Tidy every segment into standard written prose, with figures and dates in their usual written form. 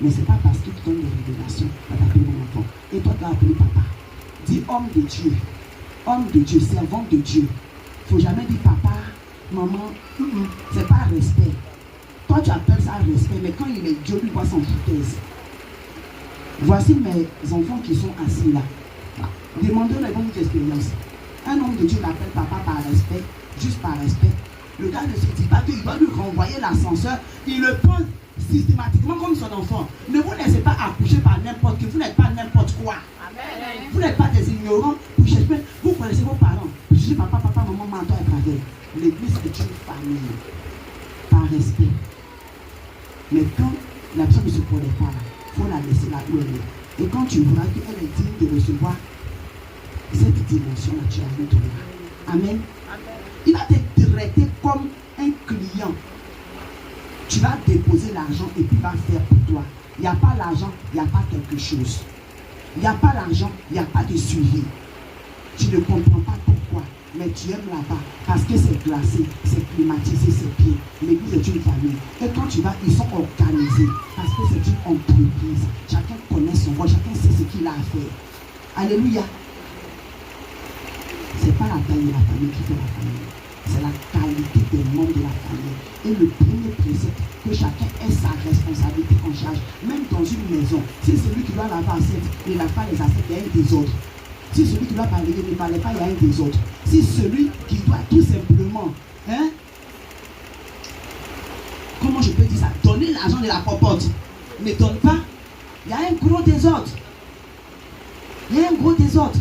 Mais ce n'est pas parce qu'il te donne des révélations que tu appelles mon enfant. Et toi, tu as appelé papa. Dis homme de Dieu. Homme de Dieu, servant de Dieu. Il ne faut jamais dire papa, maman. Ce n'est pas respect. Toi, tu appelles ça respect, mais quand il est Dieu, lui voit son foutaise. Voici mes enfants qui sont assis là. Demandez-leur une expérience. Un homme de Dieu l'appelle papa par respect, juste par respect. Le gars ne se dit pas qu'il doit lui renvoyer l'ascenseur. Il le prend systématiquement comme son enfant. Ne vous laissez pas accoucher par n'importe qui. Vous n'êtes pas n'importe quoi. Amen. Vous n'êtes pas des ignorants. Vous connaissez vos parents. Vous dites papa, maman, mentor et travers. L'église est une famille. Par respect. Mais quand la personne ne se connaît pas, il faut la laisser là où elle est. Et quand tu verras qu'elle est digne de recevoir cette dimension-là, tu as Amen. Amen. Il va te traiter comme un client. Tu vas déposer l'argent et puis il va faire pour toi. Il n'y a pas l'argent, il n'y a pas quelque chose. Il n'y a pas l'argent, il n'y a pas de suivi. Tu ne comprends pas pourquoi, mais tu aimes là-bas parce que c'est glacé, c'est climatisé, c'est bien. L'église est une famille. Et quand tu vas, ils sont organisés parce que c'est une entreprise. Chacun connaît son rôle, chacun sait ce qu'il a à faire. Alléluia. Ce n'est pas la taille de la famille qui fait la famille. C'est la qualité des membres de la famille. Et le premier précepte, que chacun ait sa responsabilité en charge. Même dans une maison, si celui qui doit laver assiette ne lave pas les assiettes, il y a un désordre. Si celui qui doit parler ne parle pas, il y a un désordre. Si celui qui doit tout simplement, comment je peux dire ça, donner l'argent de la popote, ne donne pas, il y a un gros désordre. Il y a un gros désordre.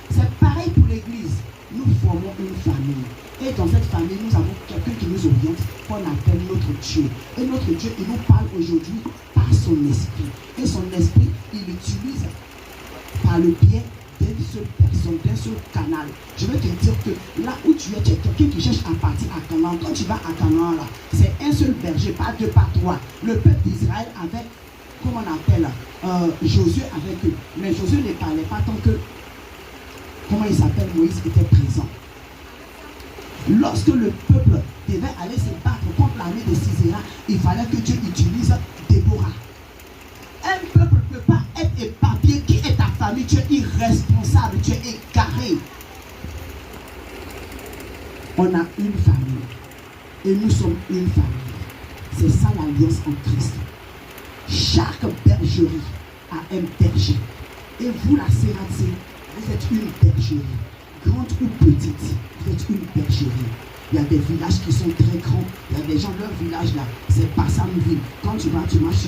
C'est pareil pour l'église. Nous formons une famille. Et dans cette famille, nous avons quelqu'un qui nous oriente, qu'on appelle notre Dieu. Et notre Dieu, il nous parle aujourd'hui par son esprit. Et son esprit, il l'utilise par le biais d'une seule personne, d'un seul canal. Je veux te dire que là où tu es quelqu'un qui cherche à partir à Canaan. Quand tu vas à Canaan, là, c'est un seul berger, pas deux, pas trois. Le peuple d'Israël avait, comment on appelle, Josué avec eux. Mais Josué ne parlait pas tant que, comment il s'appelle, Moïse était présent. Lorsque le peuple devait aller se battre contre l'armée de Sisera, il fallait que Dieu utilise Déborah. Un peuple ne peut pas être éparpillé. Qui est ta famille? Tu es irresponsable, tu es égaré. On a une famille. Et nous sommes une famille. C'est ça l'alliance en Christ. Chaque bergerie a un berger. Et vous, la Sératie, vous êtes une bergerie. Grande ou petite, vous êtes une bergerie. Il y a des villages qui sont très grands. Il y a des gens, leur village là, c'est pas Samville. Quand tu vas, tu marches